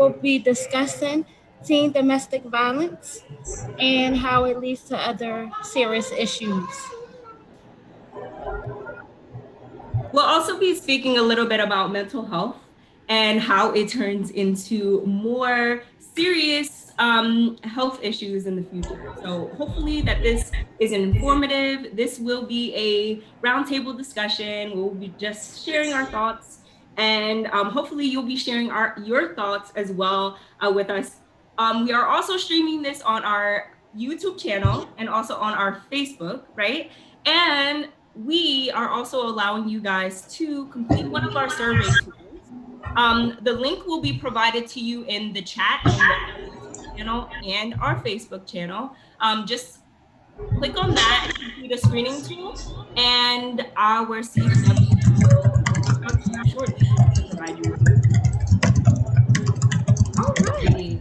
We'll be discussing teen domestic violence and how it leads to other serious issues. We'll also be speaking a little bit about mental health and how it turns into more serious health issues in the future. So hopefully that this is informative. This will be a roundtable discussion. We'll be just sharing our thoughts, and hopefully you'll be sharing your thoughts as well with us. We are also streaming this on our YouTube channel and also on our Facebook, right? And we are also allowing you guys to complete one of our survey tools. The link will be provided to you in the chat on both our YouTube channel and our Facebook channel. Just click on that and complete a screening tool, and our CHW will reach out to you shortly to provide you with your feedback. All right.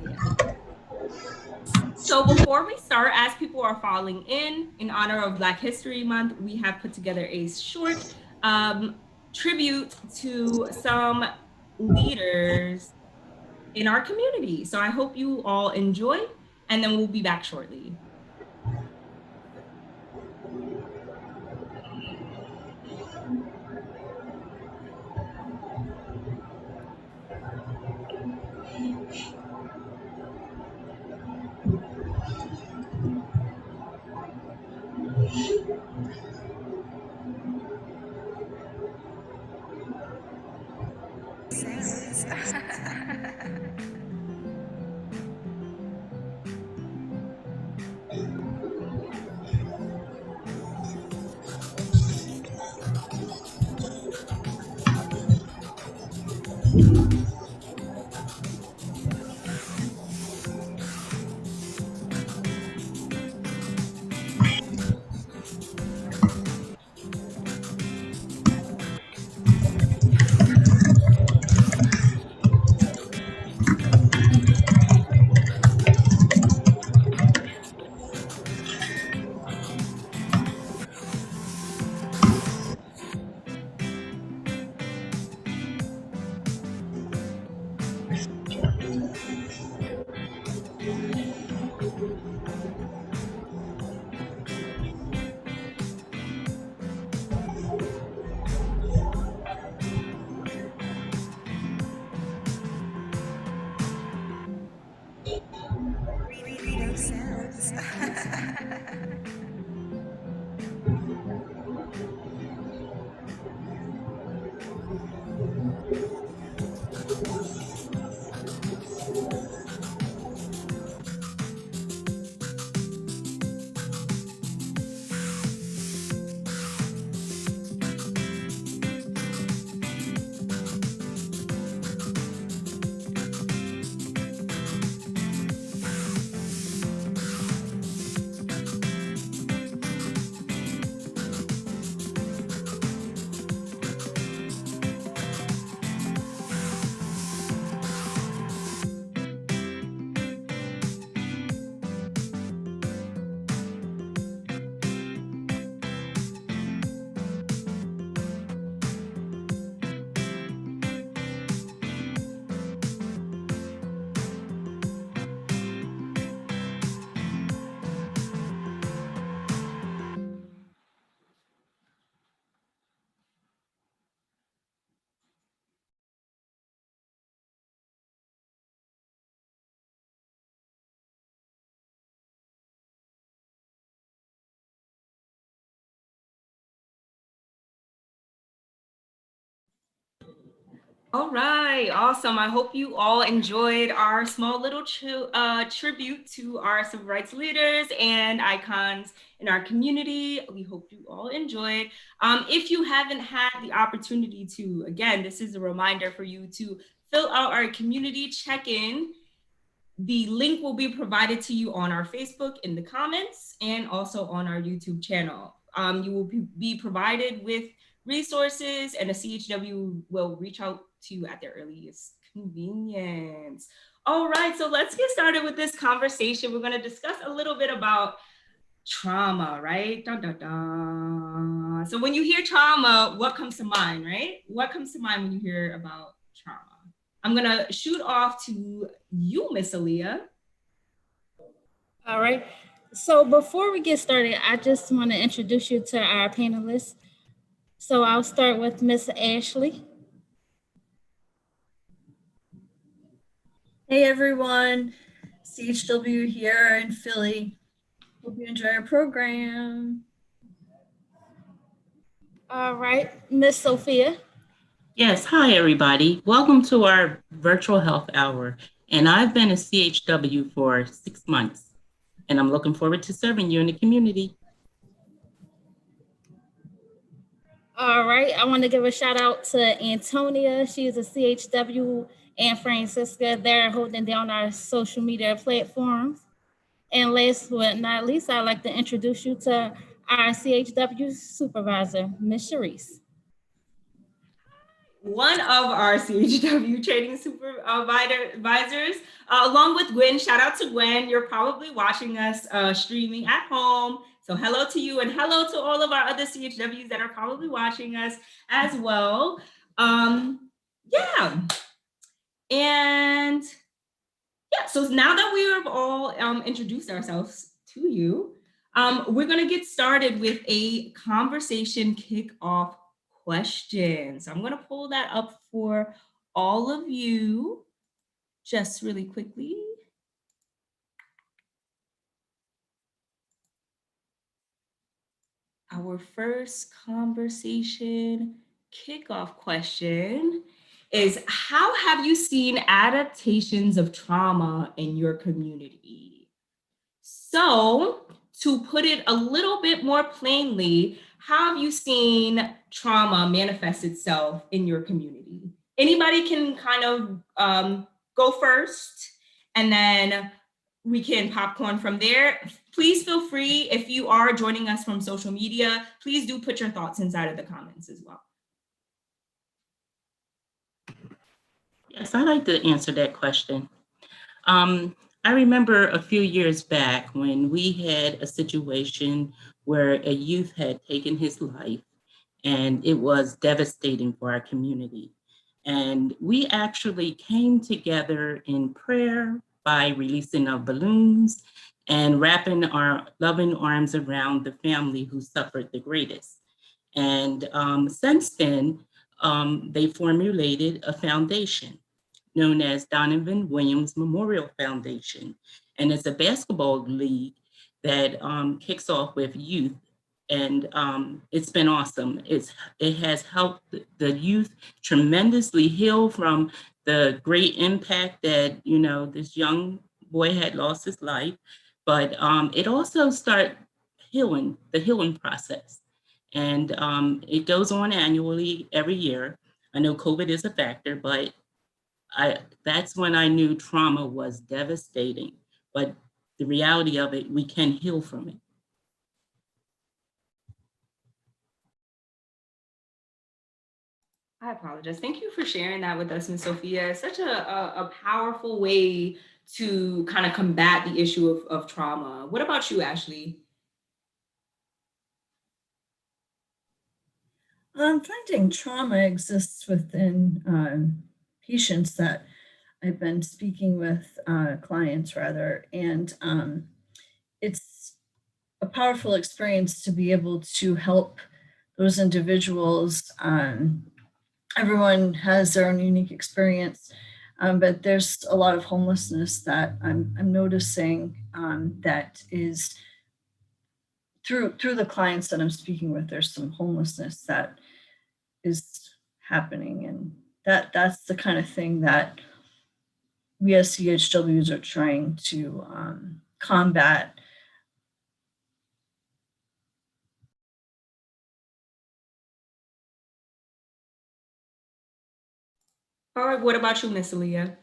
So before we start, as people are falling in honor of Black History Month, we have put together a short tribute to some leaders in our community. So I hope you all enjoy, and then we'll be back shortly. All right, awesome. I hope you all enjoyed our small little tribute to our civil rights leaders and icons in our community. We hope you all enjoyed. If you haven't had the opportunity to, again, this is a reminder for you to fill out our community check-in. The link will be provided to you on our Facebook in the comments and also on our YouTube channel. You will be provided with resources, and a CHW will reach out to you at their earliest convenience. All right, so let's get started with this conversation. We're going to discuss a little bit about trauma, right? Dun, dun, dun. So when you hear trauma, what comes to mind, right? What comes to mind when you hear about trauma? I'm gonna shoot off to you, Miss Aaliyah. All right. So before we get started, I just want to introduce you to our panelists. So I'll start with Miss Ashley. Hey everyone, CHW here in Philly. Hope you enjoy our program. All right, Miss Sophia. Yes, hi everybody. Welcome to our virtual health hour. And I've been a CHW for 6 months, and I'm looking forward to serving you in the community. All right, I want to give a shout out to Antonia. She is a CHW, and Francisca. They're holding down our social media platforms. And last but not least, I'd like to introduce you to our CHW supervisor, Ms. Sharice. One of our CHW training supervisors, along with Gwen. Shout out to Gwen. You're probably watching us streaming at home. So hello to you, and hello to all of our other CHWs that are probably watching us as well. Yeah. And yeah, so now that we have all introduced ourselves to you, we're going to get started with a conversation kickoff question. So I'm going to pull that up for all of you just really quickly. Our first conversation kickoff question is, how have you seen adaptations of trauma in your community? So, to put it a little bit more plainly, how have you seen trauma manifest itself in your community? Anybody can kind of go first, and then we can popcorn from there. Please feel free, if you are joining us from social media, please do put your thoughts inside of the comments as well. Yes, I'd like to answer that question. I remember a few years back when we had a situation where a youth had taken his life, and it was devastating for our community. And we actually came together in prayer by releasing of balloons and wrapping our loving arms around the family who suffered the greatest. And since then, they formulated a foundation known as Donovan Williams Memorial Foundation. And it's a basketball league that kicks off with youth. And it's been awesome. It has helped the youth tremendously heal from the great impact that, this young boy had lost his life. But it also started the healing process. And it goes on annually every year. I know COVID is a factor, but that's when I knew trauma was devastating, but the reality of it, we can heal from it. I apologize. Thank you for sharing that with us, Ms. Sophia. It's such a powerful way to kind of combat the issue of trauma. What about you, Ashley? I'm finding trauma exists within patients that I've been speaking with, clients rather, and it's a powerful experience to be able to help those individuals. Everyone has their own unique experience, but there's a lot of homelessness that I'm noticing that is through the clients that I'm speaking with. There's some homelessness that is happening, and that's the kind of thing that we as CHWs are trying to combat. All right, what about you, Miss Aaliyah?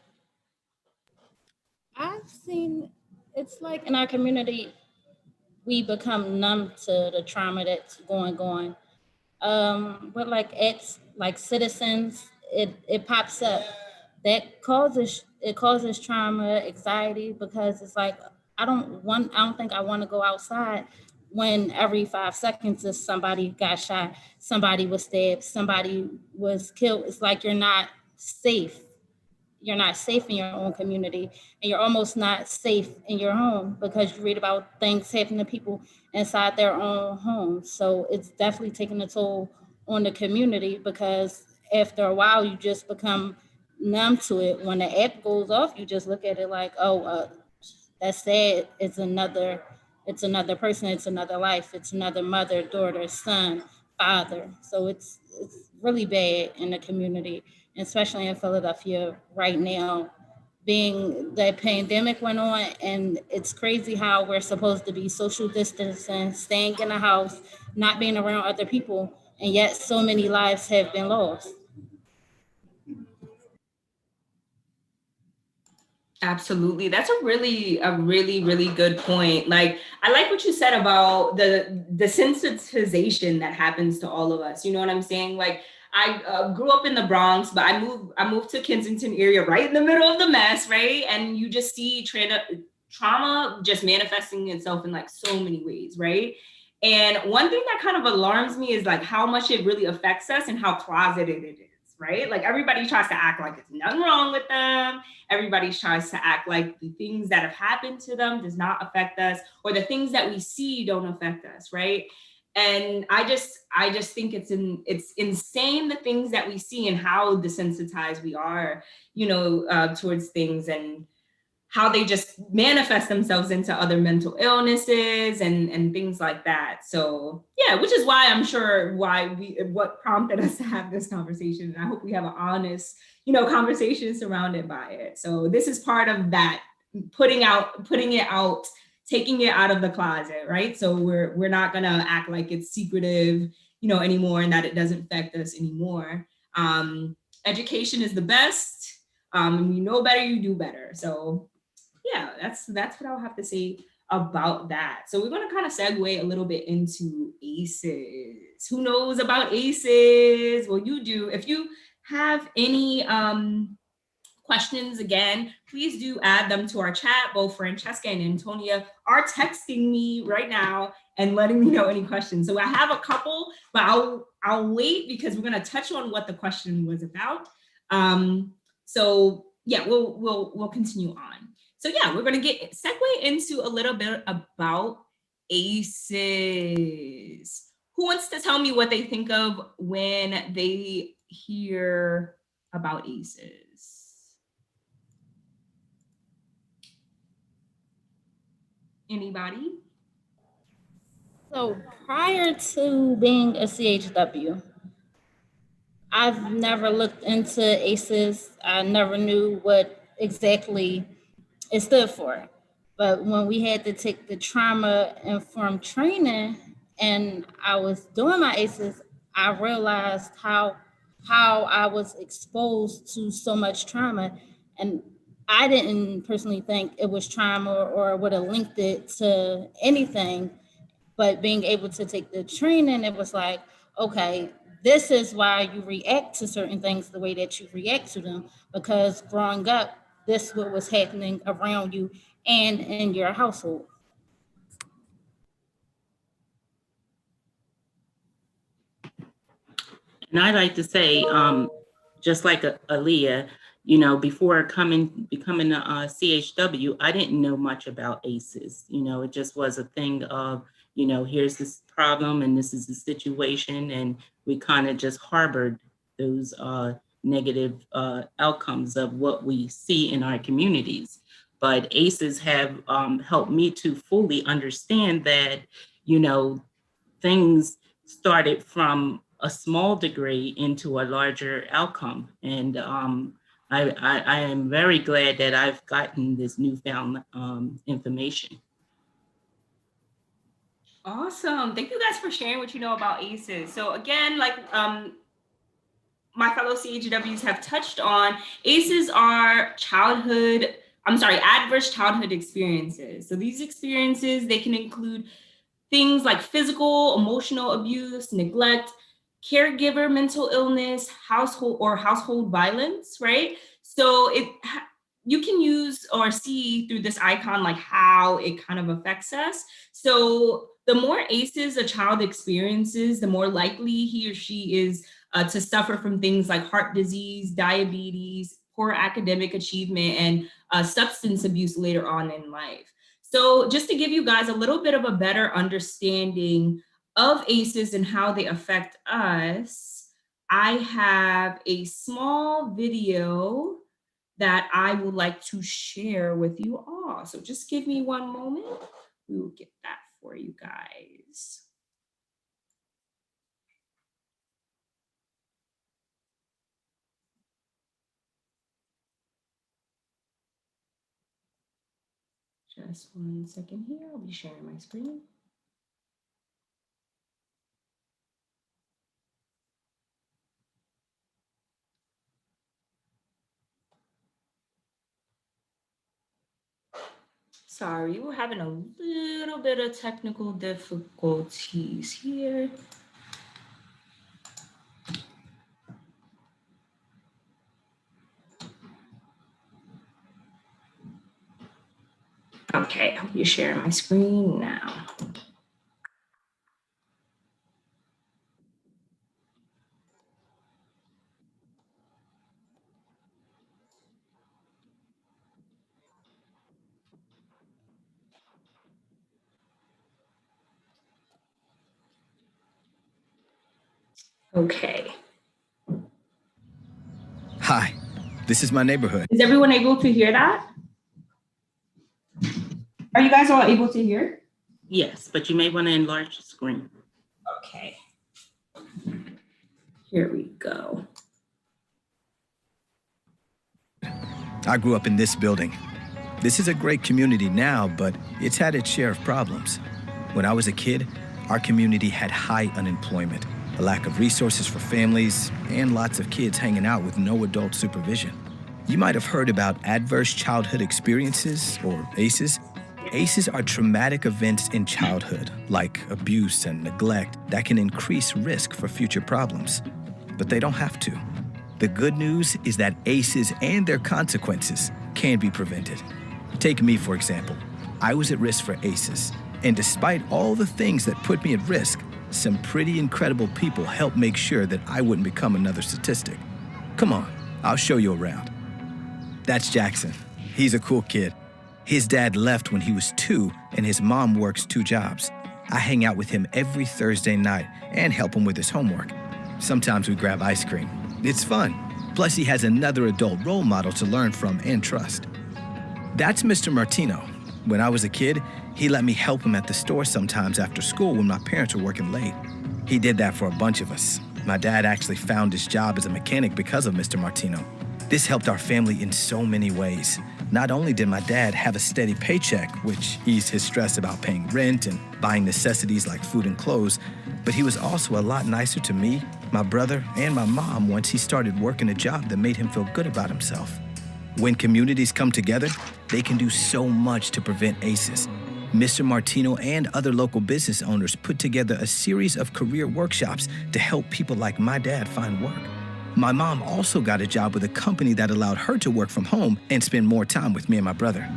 I've seen it's like in our community, we become numb to the trauma that's going on. But like it's like citizens, it pops up. That causes trauma, anxiety, because it's like I don't think I want to go outside when every 5 seconds is somebody got shot, somebody was stabbed, somebody was killed. It's like you're not safe. you're not safe in your own community, and you're almost not safe in your home because you read about things happening to people inside their own homes. So it's definitely taking a toll on the community, because after a while you just become numb to it. When the app goes off, you just look at it like, oh, that's sad. It's another person, it's another life, it's another mother, daughter, son, father. So it's really bad in the community, especially in Philadelphia right now, being the pandemic went on. And it's crazy how we're supposed to be social distancing, staying in the house, not being around other people, and yet so many lives have been lost. Absolutely. That's a really good point. Like, I like what you said about the desensitization that happens to all of us. You know what I'm saying? Like, I grew up in the Bronx, but I moved to Kensington area right in the middle of the mess, right? And you just see trauma just manifesting itself in like so many ways, right? And one thing that kind of alarms me is like how much it really affects us and how closeted it is, right? Like, everybody tries to act like it's nothing wrong with them. Everybody tries to act like the things that have happened to them does not affect us, or the things that we see don't affect us, right? And I just think it's insane, the things that we see and how desensitized we are, towards things, and how they just manifest themselves into other mental illnesses and things like that. So yeah, which is why I'm sure what prompted us to have this conversation. And I hope we have an honest, conversation surrounded by it. So this is part of that, putting it out, taking it out of the closet, right? So we're not gonna act like it's secretive, anymore, and that it doesn't affect us anymore. Education is the best. And you know better, you do better. So yeah, that's what I'll have to say about that. So we're going to kind of segue a little bit into ACEs. Who knows about ACEs? Well, you do. If you have any questions, again, please do add them to our chat. Both Francesca and Antonia are texting me right now and letting me know any questions. So I have a couple, but I'll wait because we're going to touch on what the question was about. So yeah, we'll continue on. So yeah, we're going to segue into a little bit about ACEs. Who wants to tell me what they think of when they hear about ACEs? Anybody? So prior to being a CHW, I've never looked into ACEs. I never knew what exactly it stood for. But when we had to take the trauma-informed training and I was doing my ACEs, I realized how I was exposed to so much trauma. And I didn't personally think it was trauma or would have linked it to anything. But being able to take the training, it was like, okay, this is why you react to certain things the way that you react to them, because growing up, this is what was happening around you and in your household. And I like to say, just like Aaliyah, before becoming a CHW, I didn't know much about ACEs. It just was a thing of, here's this problem and this is the situation. And we kind of just harbored those negative outcomes of what we see in our communities. But ACEs have helped me to fully understand that, things started from a small degree into a larger outcome. And I am very glad that I've gotten this newfound information. Awesome. Thank you guys for sharing what you know about ACEs. So again, like my fellow CHWs have touched on, ACEs are adverse childhood experiences. So these experiences, they can include things like physical, emotional abuse, neglect, caregiver mental illness, household violence, right? So you can use or see through this icon like how it kind of affects us. So the more ACEs a child experiences, the more likely he or she is to suffer from things like heart disease, diabetes, poor academic achievement and substance abuse later on in life. So just to give you guys a little bit of a better understanding of ACEs and how they affect us, I have a small video that I would like to share with you all. So just give me one moment. We will get that for you guys. Just 1 second here. I'll be sharing my screen. Sorry, we're having a little bit of technical difficulties here. Okay, I'll be sharing my screen now. Okay. Hi, this is my neighborhood. Is everyone able to hear that? Are you guys all able to hear? Yes, but you may want to enlarge the screen. Okay. Here we go. I grew up in this building. This is a great community now, but it's had its share of problems. When I was a kid, our community had high unemployment, a lack of resources for families, and lots of kids hanging out with no adult supervision. You might have heard about adverse childhood experiences, or ACEs. ACEs are traumatic events in childhood, like abuse and neglect, that can increase risk for future problems. But they don't have to. The good news is that ACEs and their consequences can be prevented. Take me, for example. I was at risk for ACEs, and despite all the things that put me at risk, some pretty incredible people helped make sure that I wouldn't become another statistic. Come on, I'll show you around. That's Jackson. He's a cool kid. His dad left when he was 2, and his mom works 2 jobs. I hang out with him every Thursday night and help him with his homework. Sometimes we grab ice cream. It's fun. Plus, he has another adult role model to learn from and trust. That's Mr. Martino. When I was a kid, he let me help him at the store sometimes after school when my parents were working late. He did that for a bunch of us. My dad actually found his job as a mechanic because of Mr. Martino. This helped our family in so many ways. Not only did my dad have a steady paycheck, which eased his stress about paying rent and buying necessities like food and clothes, but he was also a lot nicer to me, my brother, and my mom once he started working a job that made him feel good about himself. When communities come together, they can do so much to prevent ACEs. Mr. Martino and other local business owners put together a series of career workshops to help people like my dad find work. My mom also got a job with a company that allowed her to work from home and spend more time with me and my brother.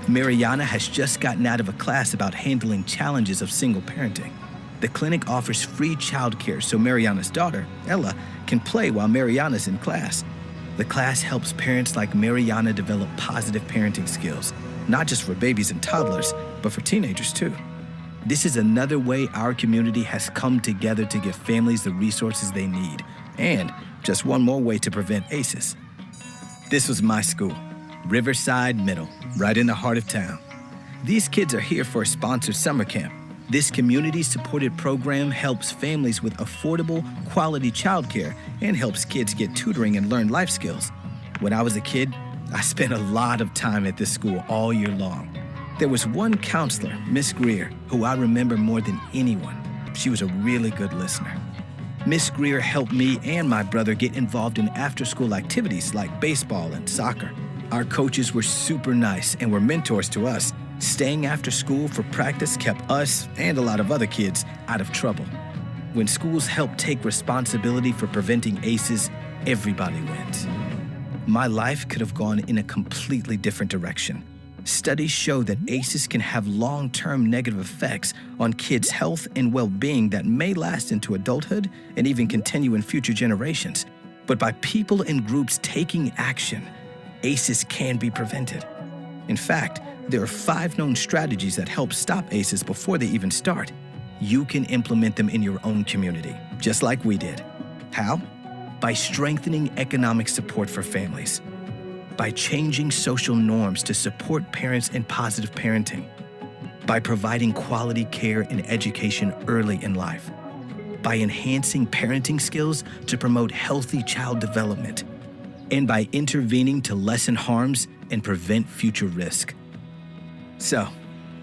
Mariana has just gotten out of a class about handling challenges of single parenting. The clinic offers free childcare so Mariana's daughter, Ella, can play while Mariana's in class. The class helps parents like Mariana develop positive parenting skills, not just for babies and toddlers, but for teenagers too. This is another way our community has come together to give families the resources they need, and just one more way to prevent ACEs. This was my school, Riverside Middle, right in the heart of town. These kids are here for a sponsored summer camp. This community-supported program helps families with affordable, quality childcare and helps kids get tutoring and learn life skills. When I was a kid, I spent a lot of time at this school all year long. There was one counselor, Miss Greer, who I remember more than anyone. She was a really good listener. Miss Greer helped me and my brother get involved in after-school activities like baseball and soccer. Our coaches were super nice and were mentors to us. Staying after school for practice kept us and a lot of other kids out of trouble. When schools help take responsibility for preventing ACEs, everybody wins. My life could have gone in a completely different direction. Studies show that ACEs can have long-term negative effects on kids' health and well-being that may last into adulthood and even continue in future generations. But by people and groups taking action, ACEs can be prevented. In fact, there are 5 known strategies that help stop ACEs before they even start. You can implement them in your own community, just like we did. How? By strengthening economic support for families, by changing social norms to support parents in positive parenting, by providing quality care and education early in life, by enhancing parenting skills to promote healthy child development, and by intervening to lessen harms and prevent future risk. So,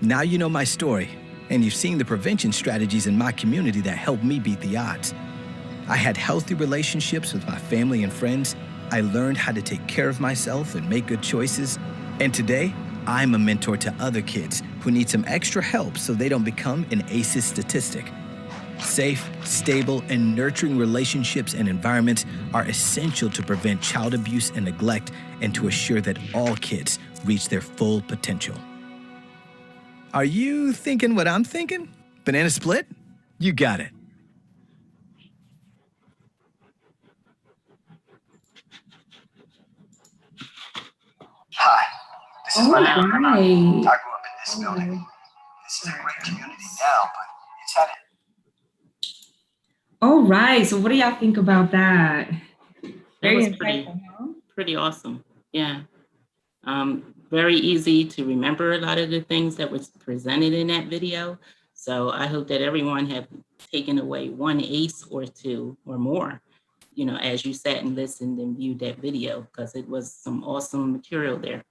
now you know my story, and you've seen the prevention strategies in my community that helped me beat the odds. I had healthy relationships with my family and friends. I learned how to take care of myself and make good choices. And today, I'm a mentor to other kids who need some extra help so they don't become an ACEs statistic. Safe, stable, and nurturing relationships and environments are essential to prevent child abuse and neglect and to assure that all kids reach their full potential. Are you thinking what I'm thinking? Banana split? You got it. Hi, this is All my name. right. I grew up in this building. This is a great community now, but it's had All right. So what do y'all think about that? That Very was insightful, huh? pretty awesome. Yeah. Very easy to remember a lot of the things that was presented in that video. So I hope that everyone have taken away one ACE or 2 or more, as you sat and listened and viewed that video, because it was some awesome material there.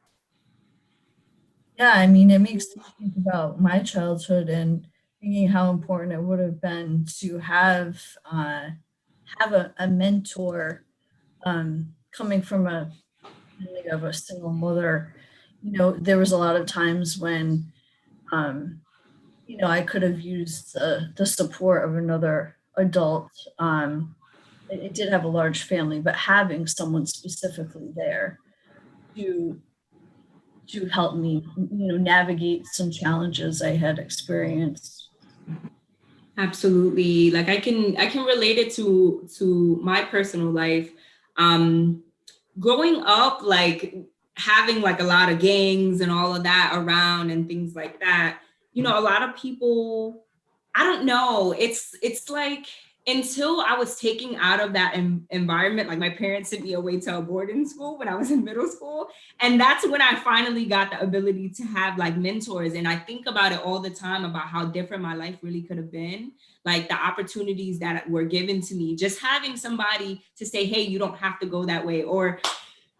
Yeah, I mean, it makes me think about my childhood and thinking how important it would have been to have a mentor coming from a family of a single mother. There was a lot of times when I could have used the support of another adult. It did have a large family, but having someone specifically there to help me, navigate some challenges I had experienced. Absolutely. Like I can relate it to my personal life. Growing up, like having like a lot of gangs and all of that around and things like that, a lot of people, I don't know, it's like until I was taken out of that environment, like my parents sent me away to a boarding school when I was in middle school. And that's when I finally got the ability to have like mentors. And I think about it all the time about how different my life really could have been. Like the opportunities that were given to me, just having somebody to say, hey, you don't have to go that way, or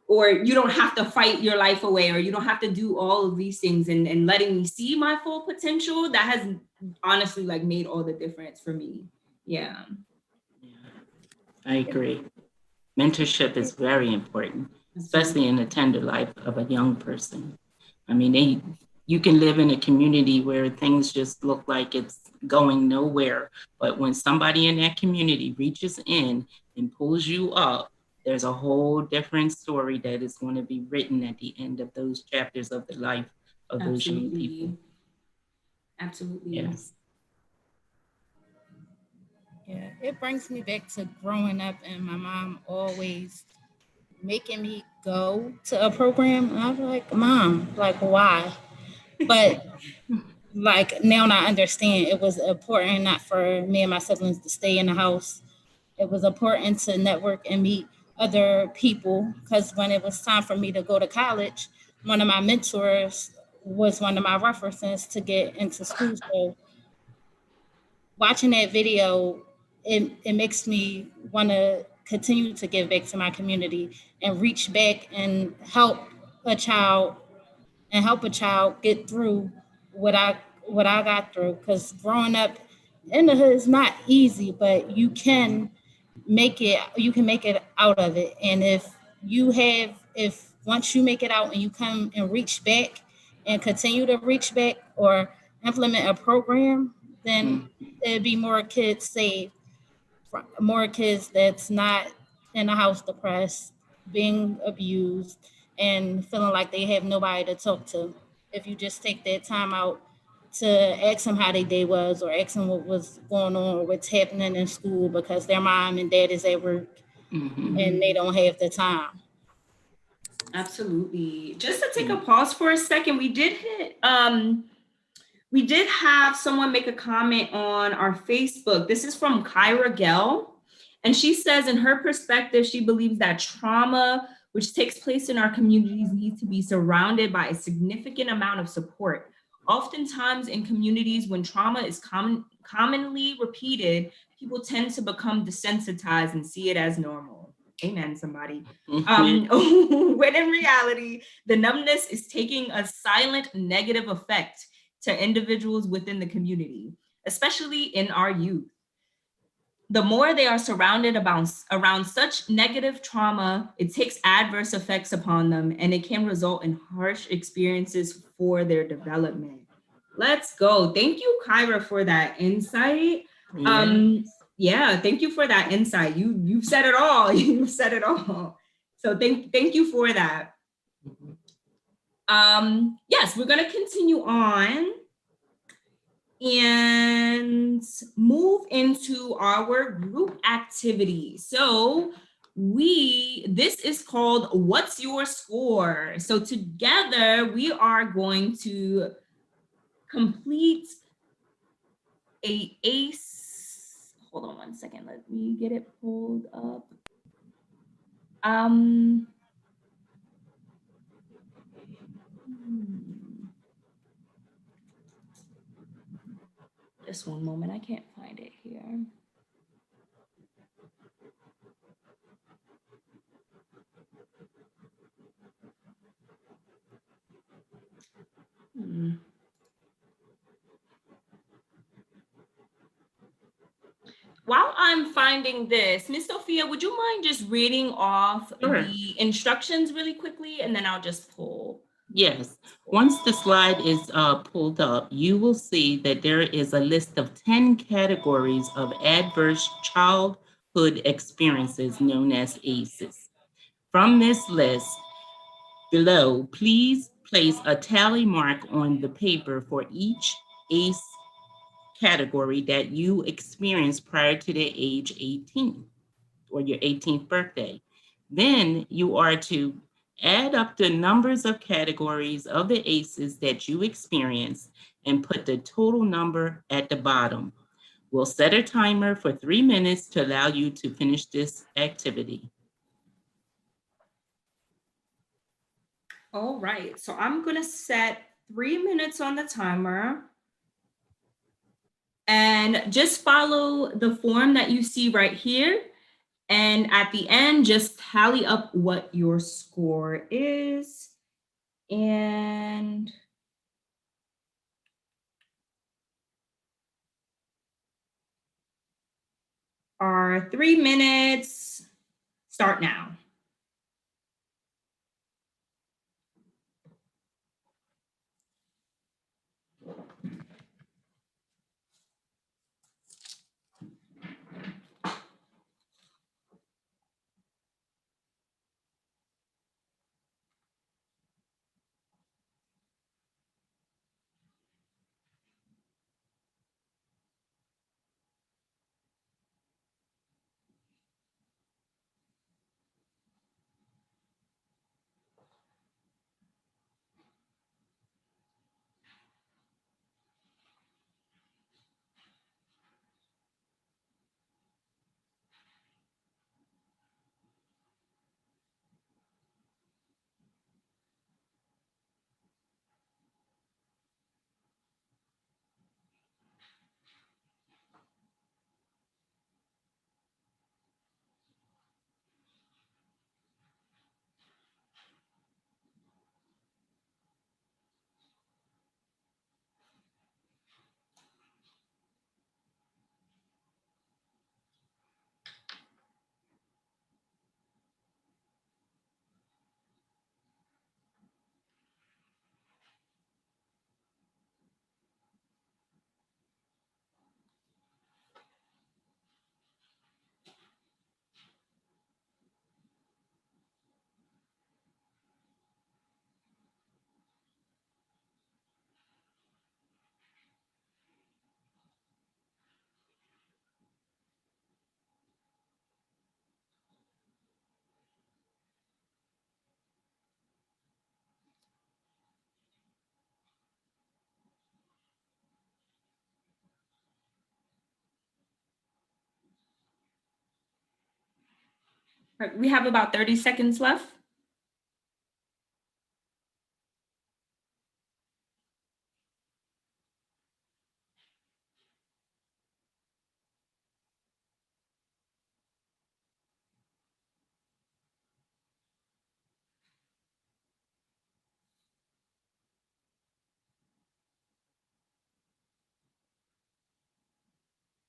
you don't have to fight your life away, or you don't have to do all of these things, and letting me see my full potential, that has honestly like made all the difference for me. Yeah. I agree. Mentorship is very important, especially in the tender life of a young person. I mean, you can live in a community where things just look like it's going nowhere, but when somebody in that community reaches in and pulls you up, there's a whole different story that is going to be written at the end of those chapters of the life of those young people. Absolutely. Yes. Yeah, it brings me back to growing up and my mom always making me go to a program. And I was like, Mom, like, why? But like now I understand it was important not for me and my siblings to stay in the house. It was important to network and meet other people, because when it was time for me to go to college, one of my mentors was one of my references to get into school. So watching that video, it makes me want to continue to give back to my community and reach back and help a child get through what I got through. Because growing up in the hood is not easy, but you can make it out of it. And if once you make it out and you come and reach back and continue to reach back or implement a program, then there'd be more kids saved, more kids that's not in the house depressed, being abused, and feeling like they have nobody to talk to. If you just take that time out to ask them how their day was, or ask them what was going on or what's happening in school because their mom and dad is at work, and they don't have the time. Absolutely. Just to take a pause for a second, we did have someone make a comment on our Facebook. This is from Kyra Gell. And she says, in her perspective, she believes that trauma, which takes place in our communities, needs to be surrounded by a significant amount of support. Oftentimes in communities, when trauma is commonly repeated, people tend to become desensitized and see it as normal. Amen, somebody. When in reality, the numbness is taking a silent negative effect to individuals within the community, especially in our youth. The more they are surrounded around such negative trauma, it takes adverse effects upon them, and it can result in harsh experiences for their development. Let's go. Thank you, Kyra, for that insight. Yeah, thank you for that insight. You've said it all. You've said it all. So thank you for that. Yes, we're gonna continue on and move into our group activity. So this is called What's Your Score? So together we are going to complete a ACE. Hold on one second, let me get it pulled up. Just one moment, I can't find it here. While I'm finding this, Ms. Sophia, would you mind just reading off the instructions really quickly, and then I'll just pull? Yes. Once the slide is pulled up, you will see that there is a list of 10 categories of adverse childhood experiences known as ACEs. From this list below, please place a tally mark on the paper for each ACE category that you experienced prior to the age 18 or your 18th birthday. Then you are to add up the numbers of categories of the ACEs that you experienced and put the total number at the bottom. We'll set a timer for 3 minutes to allow you to finish this activity. All right, so I'm gonna set 3 minutes on the timer. And just follow the form that you see right here. And at the end, just tally up what your score is. And our 3 minutes start now. All right, we have about 30 seconds left.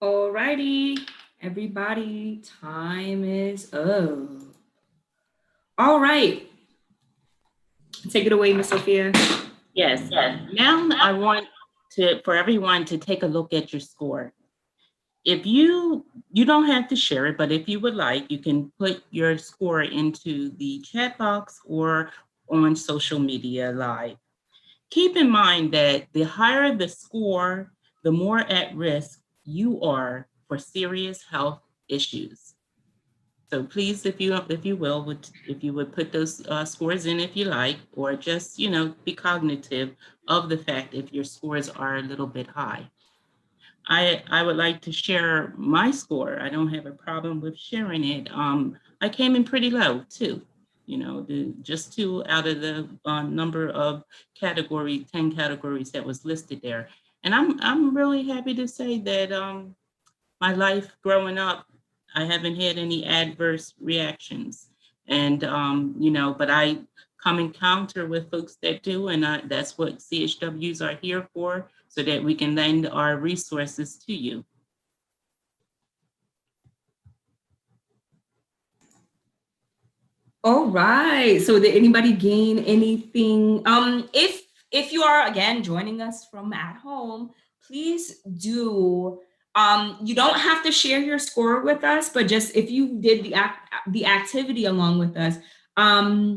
Alrighty, everybody, time is up. All right, take it away, Ms. Sophia. Yes. Now I want for everyone to take a look at your score. If you don't have to share it, but if you would like, you can put your score into the chat box or on social media live. Keep in mind that the higher the score, the more at risk you are for serious health issues. So please, if you would put those scores in if you like, or just be cognitive of the fact if your scores are a little bit high. I would like to share my score. I don't have a problem with sharing it. I came in pretty low too. Just 2 out of the number of 10 categories that was listed there. And I'm really happy to say that my life growing up, I haven't had any adverse reactions. And, but I come encounter with folks that do, and that's what CHWs are here for, so that we can lend our resources to you. All right, so did anybody gain anything? If you are, again, joining us from at home, please do. You don't have to share your score with us, but just if you did the activity along with us, I'd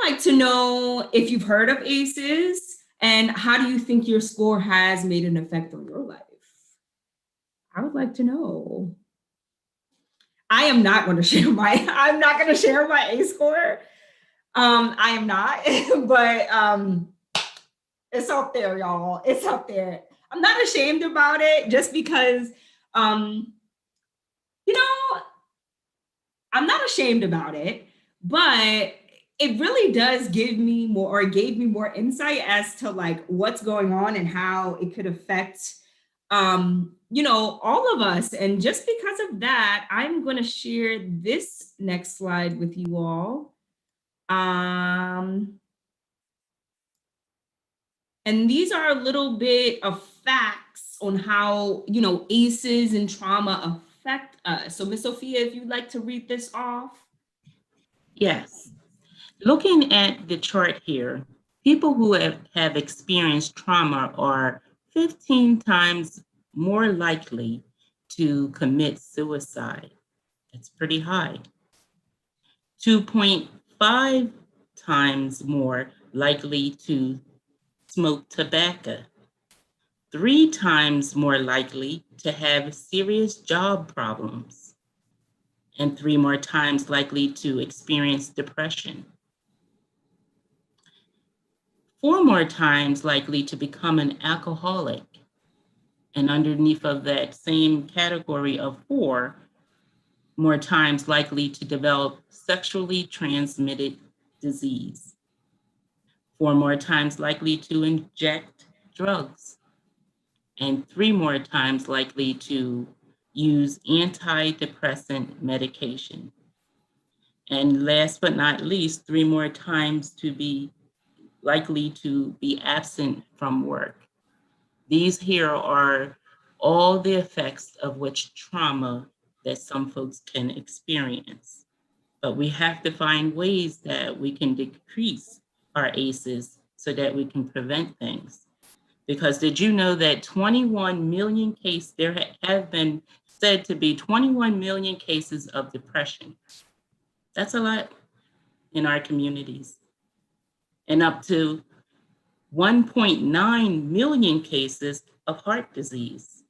like to know if you've heard of ACEs and how do you think your score has made an effect on your life? I would like to know. I am not going to share I'm not going to share my ACE score. I am not, but it's up there, y'all. It's up there. I'm not ashamed about it just because, I'm not ashamed about it, but it really does give me more, or gave me more insight as to like what's going on and how it could affect, all of us. And just because of that, I'm going to share this next slide with you all. And these are a little bit of facts on how, ACEs and trauma affect us. So Ms. Sophia, if you'd like to read this off. Yes. Looking at the chart here, people who have experienced trauma are 15 times more likely to commit suicide. That's pretty high. 2.5 times more likely to smoke tobacco. 3 times more likely to have serious job problems. And 3 more times likely to experience depression. 4 more times likely to become an alcoholic. And underneath of that same category of 4, more times likely to develop sexually transmitted disease. 4 more times likely to inject drugs. And 3 more times likely to use antidepressant medication. And last but not least, 3 more times to be likely to be absent from work. These here are all the effects of which trauma that some folks can experience. But we have to find ways that we can decrease our ACEs so that we can prevent things. Because did you know that 21 million cases, there have been said to be 21 million cases of depression. That's a lot in our communities. And up to 1.9 million cases of heart disease.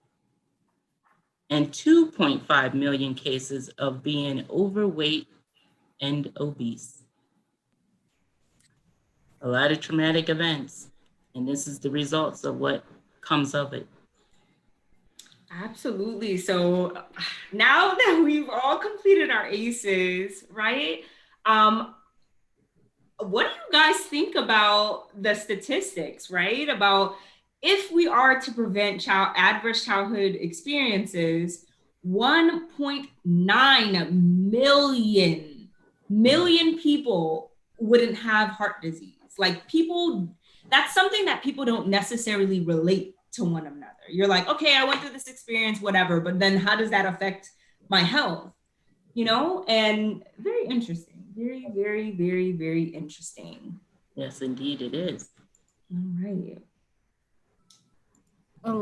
And 2.5 million cases of being overweight and obese. A lot of traumatic events. And this is the results of what comes of it. Absolutely. So now that we've all completed our ACEs, right? What do you guys think about the statistics, right? About if we are to prevent adverse childhood experiences, 1.9 million people wouldn't have heart disease. Like people, that's something that people don't necessarily relate to one another. You're like, okay, I went through this experience, whatever, but then how does that affect my health? You know, and very interesting. Very, very, very, very interesting. Yes, indeed it is. All right. A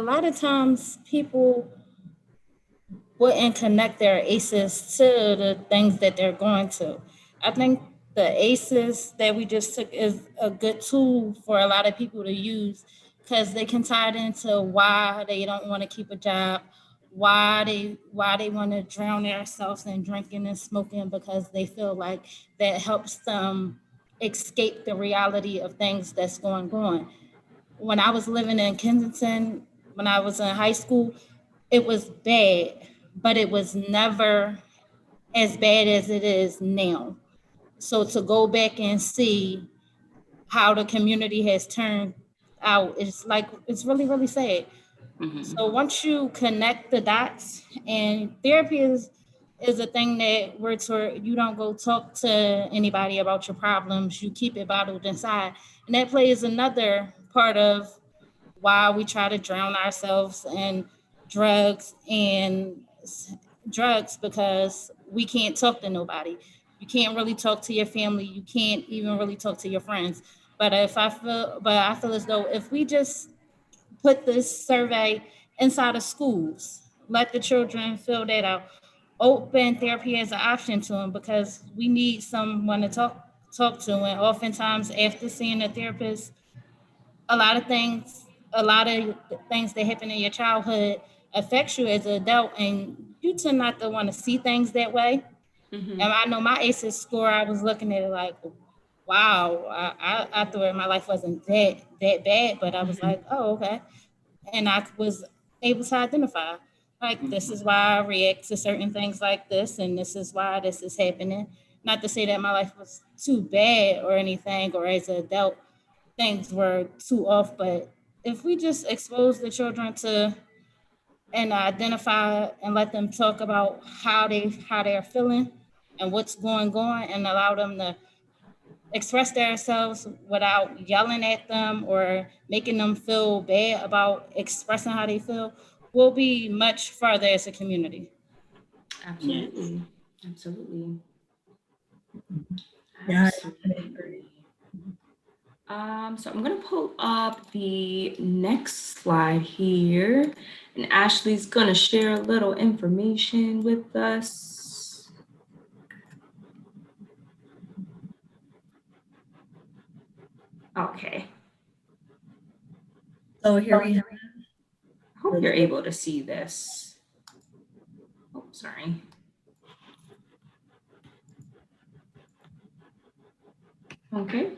lot of times people wouldn't connect their ACEs to the things that they're going to. I think the ACEs that we just took is a good tool for a lot of people to use because they can tie it into why they don't want to keep a job, why they want to drown themselves in drinking and smoking because they feel like that helps them escape the reality of things that's going on. When I was living in Kensington, when I was in high school, it was bad, but it was never as bad as it is now. So to go back and see how the community has turned out, it's really, really sad. Mhm. So once you connect the dots, and therapy is a thing that you don't go talk to anybody about your problems. You keep it bottled inside, and that plays another part of why we try to drown ourselves in drugs and drugs because we can't talk to nobody. You can't really talk to your family. You can't even really talk to your friends. But I feel as though if we just put this survey inside of schools, let the children fill that out, open therapy as an option to them because we need someone to talk to. And oftentimes, after seeing a therapist, a lot of things, a lot of things that happen in your childhood affects you as an adult, and you tend not to want to see things that way. Mm-hmm. And I know my ACEs score, I was looking at it like, wow, I thought my life wasn't that bad, but I was Mm-hmm. like, oh, okay. And I was able to identify, like, this is why I react to certain things like this, and this is why this is happening. Not to say that my life was too bad or anything, or as an adult, things were too off, but if we just expose the children to and identify and let them talk about how they're feeling and what's going on and allow them to express themselves without yelling at them or making them feel bad about expressing how they feel, we'll be much farther as a community. Yes. Absolutely. Absolutely. Yeah, I agree. Absolutely. So I'm gonna pull up the next slide here, and Ashley's gonna share a little information with us. Okay, So here we have I hope you're able to see this. Oh, sorry. Okay.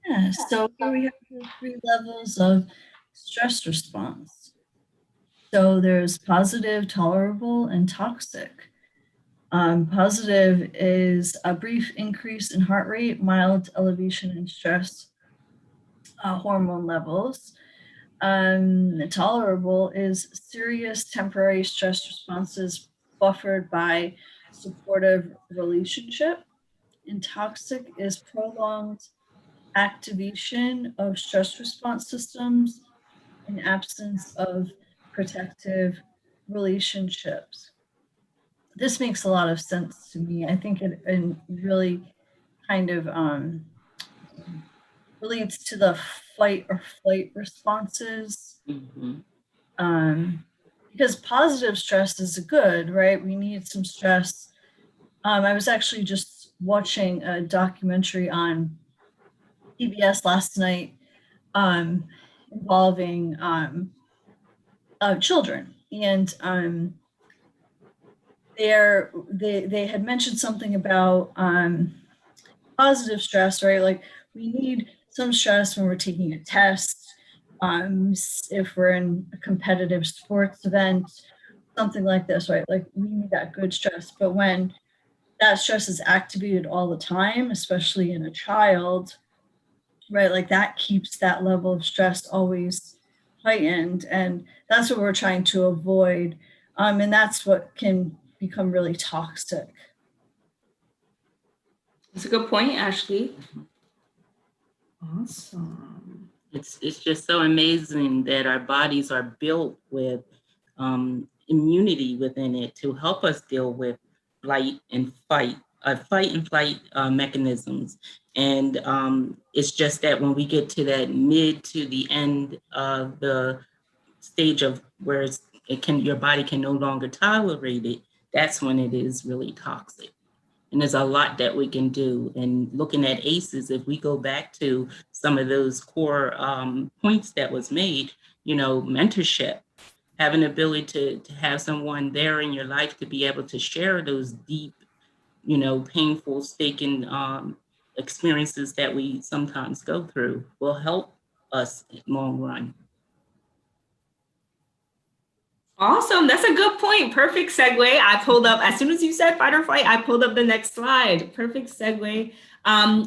Yeah, so here we have the 3 levels of stress response. So there's positive, tolerable, and toxic. Positive is a brief increase in heart rate, mild elevation in stress hormone levels. Tolerable is serious temporary stress responses buffered by supportive relationship. And toxic is prolonged activation of stress response systems in absence of protective relationships. This makes a lot of sense to me. I think it really kind of relates to the fight or flight responses. Mhm. Because positive stress is good, right? We need some stress. I was actually just watching a documentary on PBS last night involving children, and they had mentioned something about positive stress, right? Like we need some stress when we're taking a test, If we're in a competitive sports event, something like this, right? Like we need that good stress. But when that stress is activated all the time, especially in a child, right? Like that keeps that level of stress always heightened. And that's what we're trying to avoid. And that's what can become really toxic. That's a good point, Ashley. Awesome. It's just so amazing that our bodies are built with immunity within it to help us deal with fight and flight mechanisms. And it's just that when we get to that mid to the end of the stage of where your body can no longer tolerate it, that's when it is really toxic. And there's a lot that we can do. And looking at ACEs, if we go back to some of those core points that was made, mentorship, having the ability to have someone there in your life to be able to share those deep, painful, staking experiences that we sometimes go through will help us in the long run. Awesome. That's a good point. Perfect segue. I pulled up, as soon as you said fight or flight, I pulled up the next slide. Perfect segue.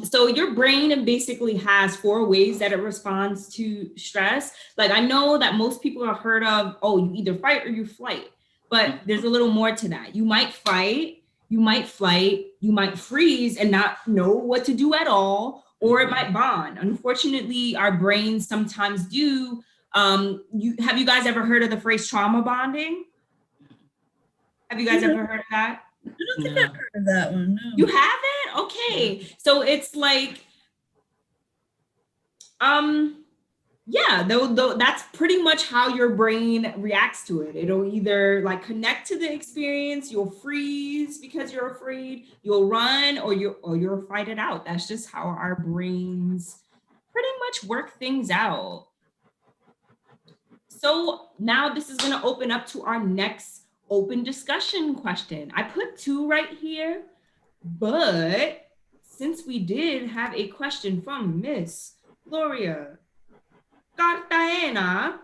So your brain basically has 4 ways that it responds to stress. Like I know that most people have heard of, you either fight or you flight, but there's a little more to that. You might fight, you might flight, you might freeze and not know what to do at all, or it might bond. Unfortunately, our brains sometimes do. Have you guys ever heard of the phrase trauma bonding? Have you guys ever heard of that? I don't think I've heard of that one. No. You haven't? Okay. So it's like, that's pretty much how your brain reacts to it. It'll either like connect to the experience, you'll freeze because you're afraid, you'll run, or you'll fight it out. That's just how our brains pretty much work things out. So now this is going to open up to our next open discussion question. I put 2 right here, but since we did have a question from Miss Gloria Cartagena,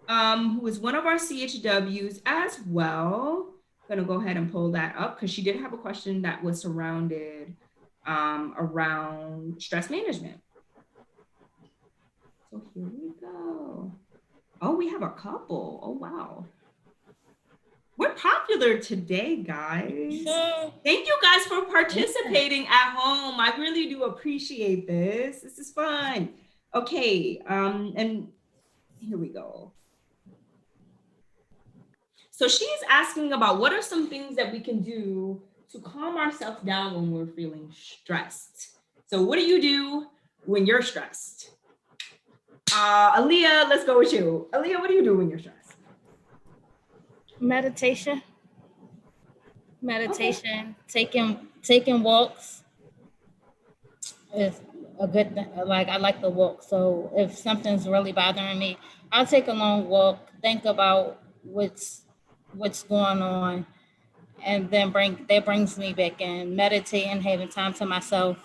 who is one of our CHWs as well. I'm going to go ahead and pull that up because she did have a question that was surrounded around stress management. So here we go. Oh, we have a couple. Oh, wow. We're popular today, guys. Thank you guys for participating at home. I really do appreciate this. This is fun. Okay, and here we go. So she's asking about what are some things that we can do to calm ourselves down when we're feeling stressed. So what do you do when you're stressed? Aaliyah, let's go with you. Aaliyah, what do you do when you're stressed? Meditation, taking walks is a good thing. Like I like to walk. So if something's really bothering me, I'll take a long walk, think about what's going on, and then that brings me back in. Meditating, having time to myself,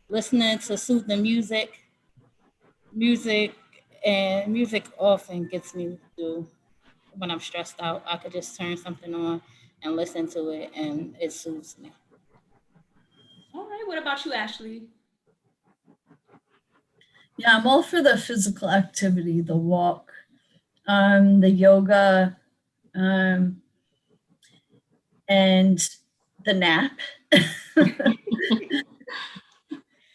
listening to soothing music often gets me through when I'm stressed out. I could just turn something on and listen to it and it soothes me. All right, what about you, Ashley? Yeah, I'm all for the physical activity, the walk, the yoga, and the nap.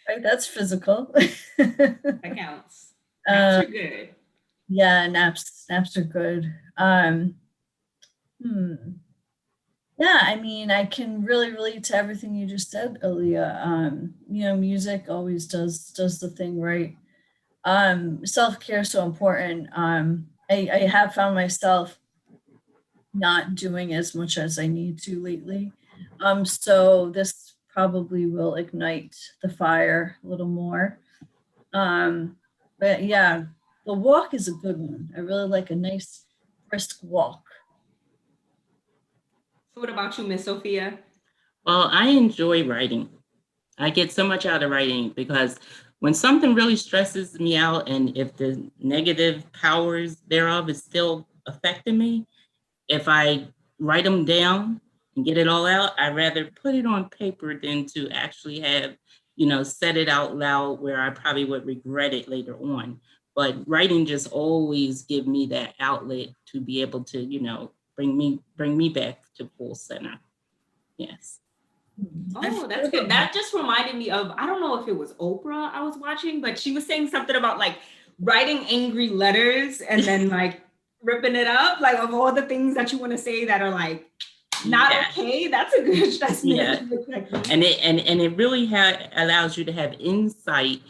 Right, that's physical. That counts. Naps are good. Yeah, naps are good. Yeah, I mean, I can really relate to everything you just said, Aaliyah. Music always does the thing right. Self-care is so important. I have found myself not doing as much as I need to lately. So this probably will ignite the fire a little more. But yeah, the walk is a good one. I really like a nice brisk walk. So what about you, Miss Sophia? Well, I enjoy writing. I get so much out of writing because when something really stresses me out, and if the negative powers thereof is still affecting me, if I write them down and get it all out, I'd rather put it on paper than to actually have, said it out loud where I probably would regret it later on. But writing just always give me that outlet to be able to, bring me back to full center. Yes. Oh, that's good. That just reminded me of, I don't know if it was Oprah I was watching, but she was saying something about like writing angry letters and then like ripping it up, like of all the things that you want to say that are like not okay. That's a good stress management technique. And it really allows you to have insight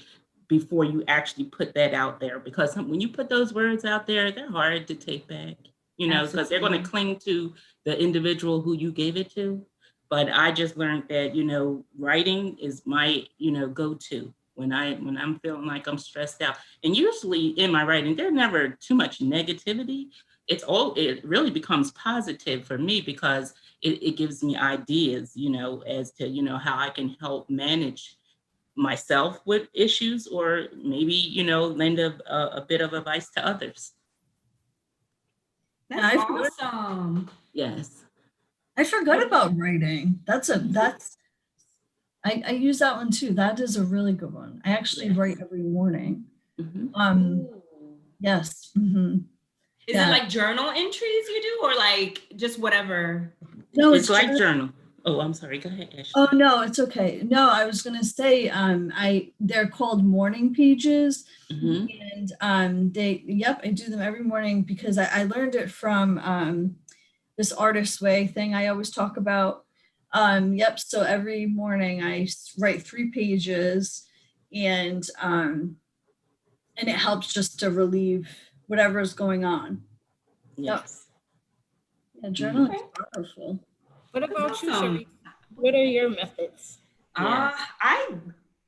before you actually put that out there, because when you put those words out there, they're hard to take back, because they're going to cling to the individual who you gave it to. But I just learned that, writing is my, go-to when I'm feeling like I'm stressed out. And usually in my writing, there's never too much negativity. It really becomes positive for me, because it gives me ideas, as to, how I can help manage myself with issues, or maybe, lend a bit of advice to others. That's awesome. Yes. I forgot about writing. I use that one too. That is a really good one. I actually write every morning. Yes. Mm-hmm. Is it like journal entries you do, or like just whatever? No, it's like journal. Oh, I'm sorry. Go ahead, Ashley. Oh no, it's okay. No, I was gonna say they're called morning pages, and I do them every morning because I learned it from this Artist's Way thing I always talk about. So every morning I write 3 pages, and it helps just to relieve whatever is going on. Yes. Yeah, journaling is powerful. What about you, Sheree? What are your methods? I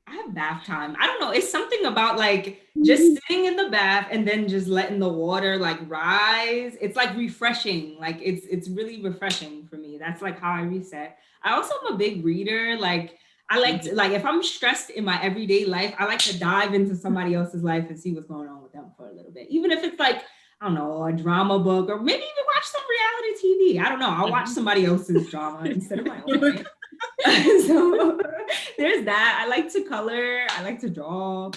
have bath time. I don't know. It's something about like just sitting in the bath and then just letting the water like rise. It's like refreshing. Like it's really refreshing for me. That's like how I reset. I also am a big reader. Like I like to, like, if I'm stressed in my everyday life, I like to dive into somebody else's life and see what's going on with them for a little bit. Even if it's like, I don't know, a drama book, or maybe even watch some reality TV. I don't know. I'll watch somebody else's drama instead of my own. So there's that. I like to color. I like to draw.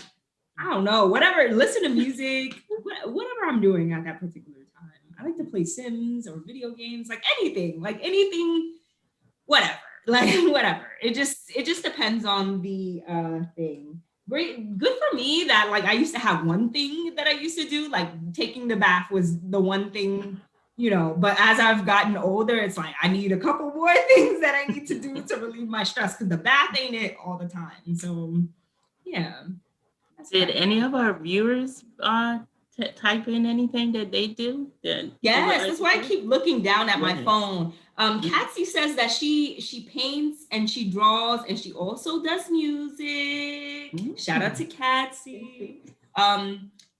I don't know, whatever. Listen to music, whatever I'm doing at that particular time. I like to play Sims or video games, like anything, whatever. Like whatever. It just depends on the thing. Great, good for me that like I used to have one thing that I used to do, like taking the bath was the one thing, but as I've gotten older, it's like I need a couple more things that I need to do to relieve my stress, because the bath ain't it all the time. So yeah. Did any of our viewers type in anything that they do? Yes, that's why I keep looking down at my phone. Katsy says that she paints and she draws and she also does music. Shout out to Katsy.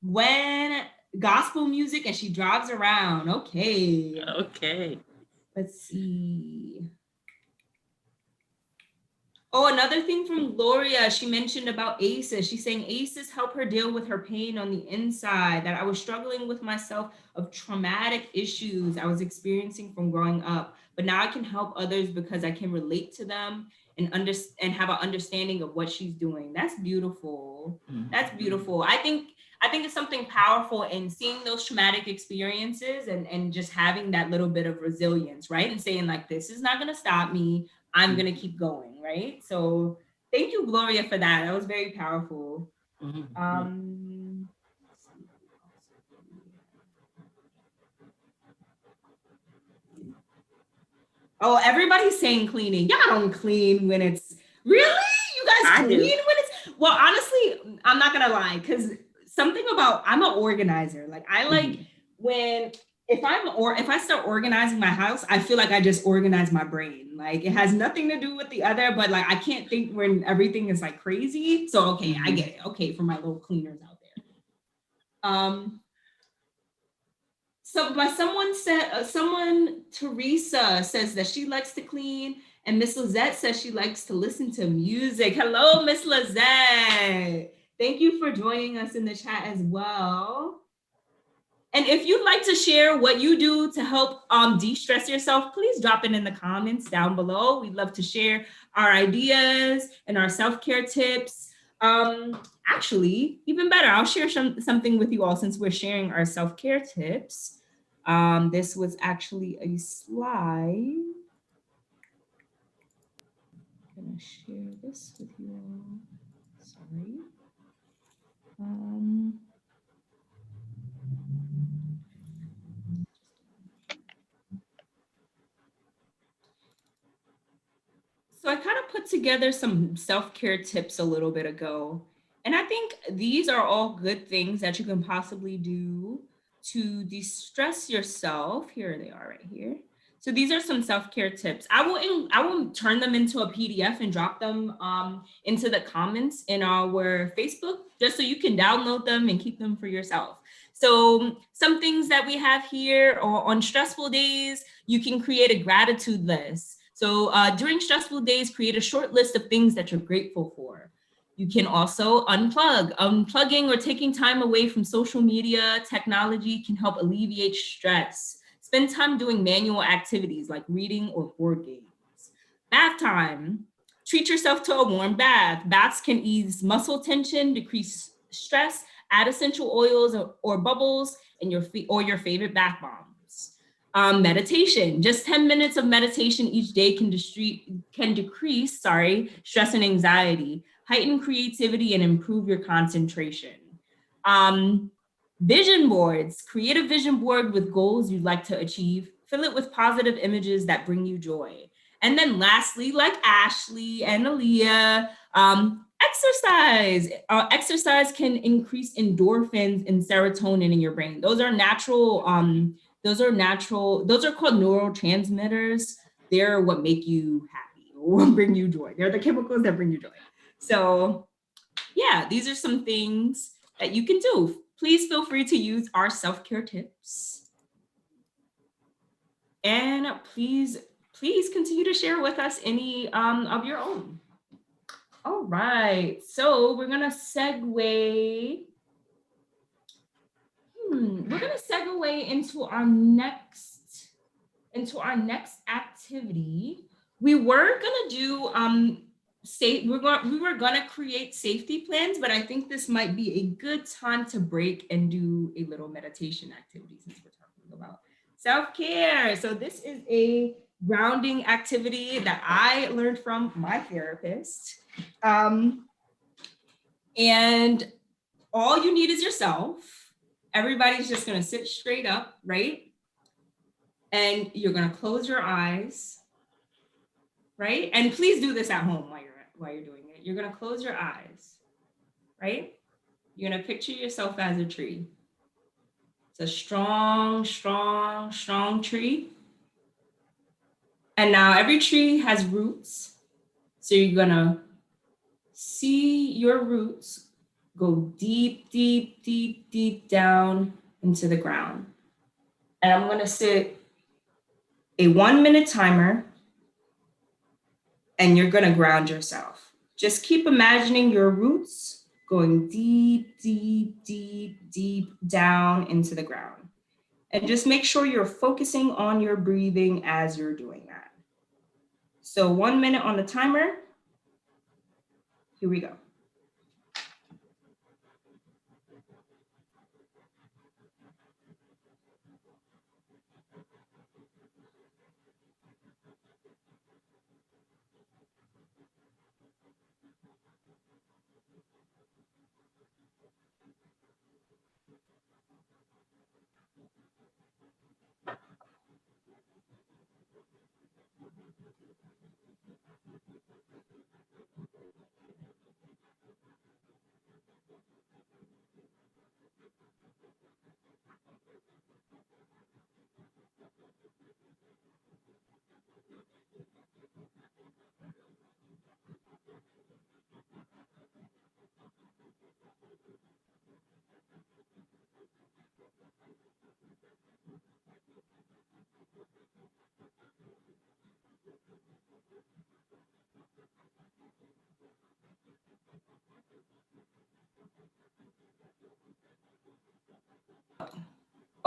When gospel music and she drives around. Okay. Let's see. Oh, another thing from Gloria, she mentioned about ACEs. She's saying ACEs help her deal with her pain on the inside, that I was struggling with myself of traumatic issues I was experiencing from growing up. But now I can help others because I can relate to them and have an understanding of what she's doing. That's beautiful. That's beautiful. I think it's something powerful in seeing those traumatic experiences and just having that little bit of resilience, right? And saying like, this is not going to stop me. I'm going to keep going, right? So thank you, Gloria, for that. That was very powerful. Oh, everybody's saying cleaning. Y'all don't clean when it's, really? You guys clean when it's, well, honestly, I'm not going to lie, because something about, I'm an organizer. Like I like when, if I start organizing my house, I feel like I just organize my brain. Like it has nothing to do with the other, but like I can't think when everything is like crazy. So okay, I get it. Okay, for my little cleaners out there. So by someone Teresa says that she likes to clean, and Miss Lizette says she likes to listen to music. Hello, Miss Lizette. Thank you for joining us in the chat as well. And if you'd like to share what you do to help de-stress yourself, please drop it in the comments down below. We'd love to share our ideas and our self-care tips. Actually, even better, I'll share something with you all since we're sharing our self-care tips. This was actually a slide. I'm gonna share this with you all. Sorry. So I kind of put together some self-care tips a little bit ago. And I think these are all good things that you can possibly do to de-stress yourself. Here they are right here. So these are some self-care tips. I will turn them into a PDF and drop them into the comments in our Facebook, just so you can download them and keep them for yourself. So some things that we have here on stressful days, you can create a gratitude list. So during stressful days, create a short list of things that you're grateful for. You can also unplug. Unplugging or taking time away from social media, technology can help alleviate stress. Spend time doing manual activities like reading or board games. Bath time. Treat yourself to a warm bath. Baths can ease muscle tension, decrease stress, add essential oils or bubbles in your favorite bath bombs. Meditation, just 10 minutes of meditation each day can decrease stress and anxiety, heighten creativity, and improve your concentration. Vision boards, create a vision board with goals you'd like to achieve, fill it with positive images that bring you joy. And then lastly, like Ashley and Aaliyah, exercise. Exercise can increase endorphins and serotonin in your brain. Those are called neurotransmitters. They're what make you happy or bring you joy. They're the chemicals that bring you joy. So yeah, these are some things that you can do. Please feel free to use our self-care tips. And please continue to share with us any of your own. All right, so we're gonna segue. We're gonna segue into our next activity. We were gonna do we were gonna create safety plans, but I think this might be a good time to break and do a little meditation activity since we're talking about self-care. So this is a grounding activity that I learned from my therapist. And all you need is yourself. Everybody's just gonna sit straight up, right? And you're gonna close your eyes, right? And please do this at home while you're doing it. You're gonna close your eyes, right? You're gonna picture yourself as a tree. It's a strong, strong, strong tree. And now every tree has roots. So you're gonna see your roots go deep, deep, deep, deep down into the ground. And I'm gonna set a 1-minute timer, and you're gonna ground yourself. Just keep imagining your roots going deep, deep, deep, deep down into the ground. And just make sure you're focusing on your breathing as you're doing that. So 1 minute on the timer. Here we go.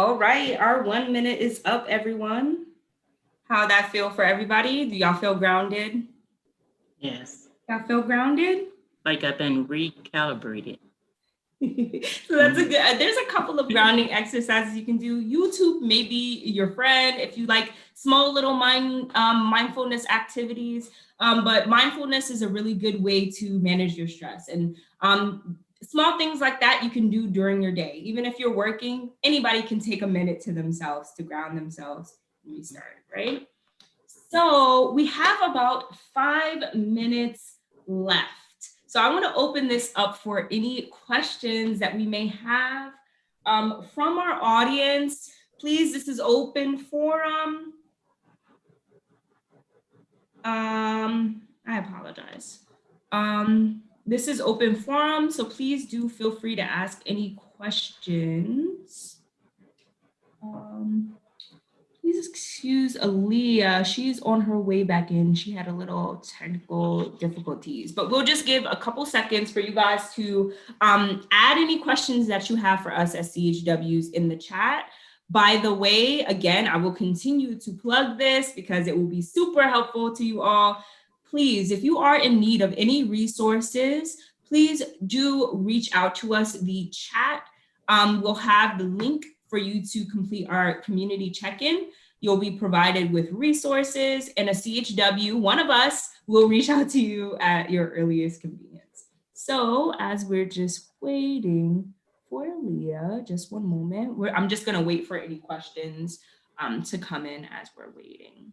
All right, our 1 minute is up, everyone. How'd that feel for everybody? Do y'all feel grounded? Yes. Y'all feel grounded? Like I've been recalibrated. So that's a good, there's a couple of grounding exercises you can do. YouTube may be your friend if you like small little mindfulness activities. But mindfulness is a really good way to manage your stress. And small things like that you can do during your day. Even if you're working, anybody can take a minute to themselves to ground themselves and restart, right? So we have about 5 minutes left. So I want to open this up for any questions that we may have from our audience. Please, this is open forum. I apologize. This is open forum, so please do feel free to ask any questions. Please excuse Aaliyah. She's on her way back in. She had a little technical difficulties, but we'll just give a couple seconds for you guys to add any questions that you have for us as CHWs in the chat. By the way, again, I will continue to plug this because it will be super helpful to you all. Please, if you are in need of any resources, please do reach out to us. The chat will have the link for you to complete our community check-in. You'll be provided with resources, and a CHW, one of us, will reach out to you at your earliest convenience. So as we're just waiting for Leah, just one moment. I'm just gonna wait for any questions to come in as we're waiting.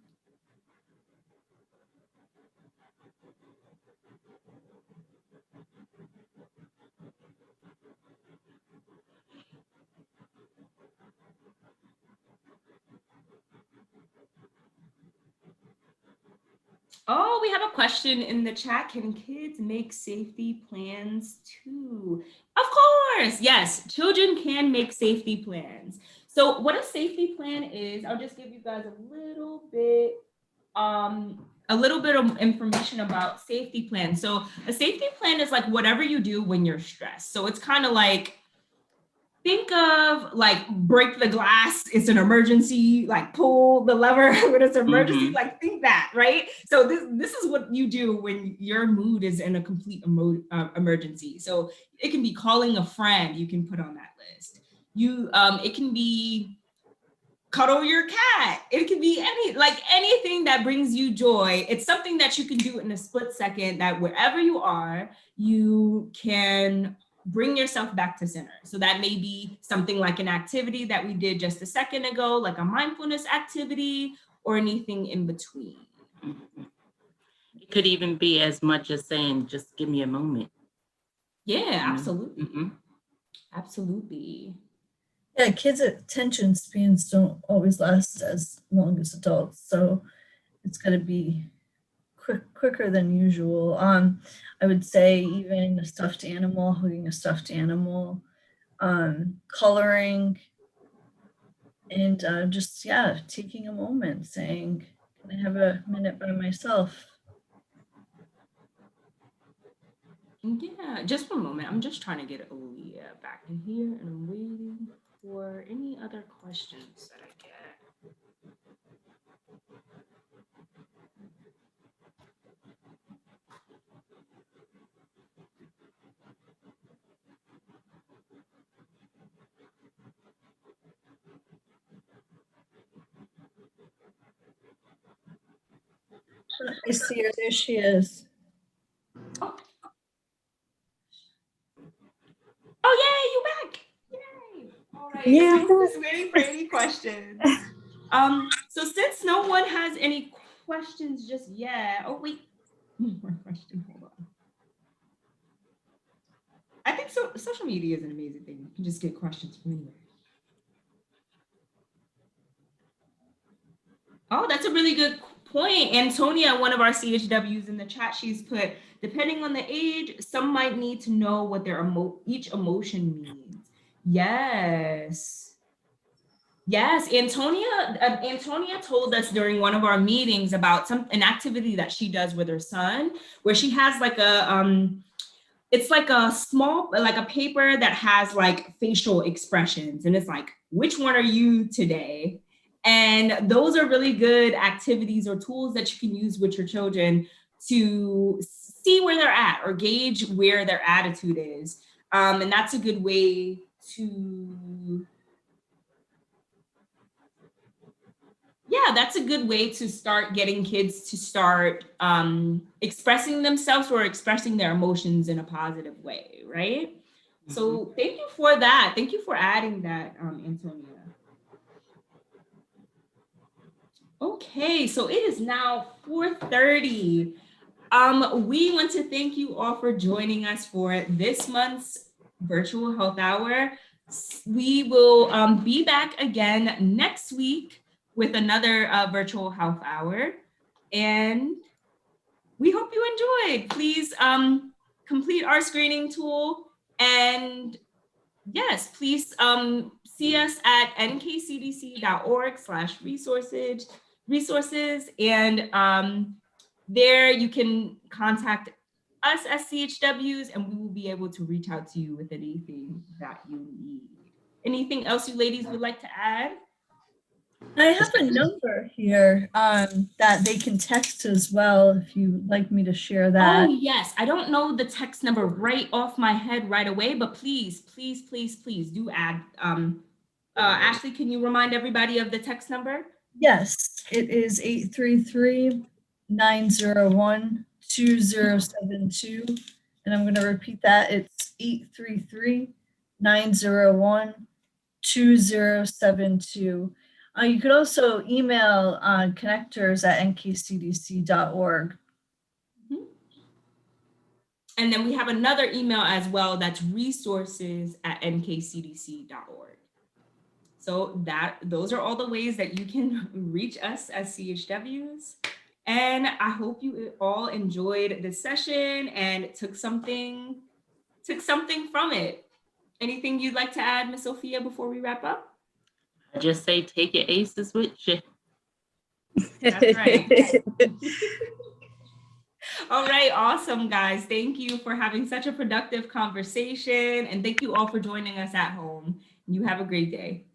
Oh, we have a question in the chat. Can kids make safety plans too? Of course, yes, children can make safety plans. So what a safety plan is, I'll just give you guys a little bit of information about safety plans. So a safety plan is like whatever you do when you're stressed. So it's kind of like, think of like break the glass, it's an emergency, like pull the lever when it's an emergency, like think that, right? So this is what you do when your mood is in a complete emergency. So it can be calling a friend, you can put on that list. It can be cuddle your cat. It can be anything that brings you joy. It's something that you can do in a split second, that wherever you are, you can bring yourself back to center. So that may be something like an activity that we did just a second ago, like a mindfulness activity, or anything in between. It could even be as much as saying, just give me a moment. Yeah, absolutely. Absolutely. Yeah, kids' attention spans don't always last as long as adults, so it's got to be quicker than usual. I would say even a stuffed animal, hugging a stuffed animal, coloring, and just, yeah, taking a moment saying, can I have a minute by myself? Yeah, just one moment. I'm just trying to get Aaliyah back in here, and I'm waiting for any other questions that I get. I see her. There she is. Oh, yay, you back. Yay. All right. Yeah. So I'm just waiting for any questions. So since no one has any questions just yet, oh, wait, one more question, hold on. I think social media is an amazing thing. You can just get questions from anywhere. Oh, that's a really good point. Antonia, one of our CHWs in the chat, she's put, depending on the age, some might need to know what their each emotion means. Yes. Yes, Antonia told us during one of our meetings about an activity that she does with her son, where she has like it's like a small, like a paper that has like facial expressions. And it's like, which one are you today? And those are really good activities or tools that you can use with your children to see where they're at or gauge where their attitude is. And that's a good way to, that's a good way to start getting kids to start expressing themselves or expressing their emotions in a positive way, right? Mm-hmm. So thank you for that. Thank you for adding that, Antonia. Okay, so it is now 4:30. We want to thank you all for joining us for this month's Virtual Health Hour. We will be back again next week with another Virtual Health Hour. And we hope you enjoyed. Please complete our screening tool. And yes, please see us at nkcdc.org/resources. And there you can contact us as CHWs, and we will be able to reach out to you with anything that you need. Anything else you ladies would like to add? I have a number here that they can text as well if you'd like me to share that. Oh, yes. I don't know the text number right off my head right away, but please do add. Ashley, can you remind everybody of the text number? Yes, it is 833-901-2072. And I'm going to repeat that. It's 833-901-2072. You could also email connectors@nkcdc.org. Mm-hmm. And then we have another email as well, that's resources@nkcdc.org. So those are all the ways that you can reach us as CHWs. And I hope you all enjoyed this session and took something from it. Anything you'd like to add, Ms. Sophia, before we wrap up? I just say take your aces with you. That's right. All right, awesome, guys. Thank you for having such a productive conversation, and thank you all for joining us at home. You have a great day.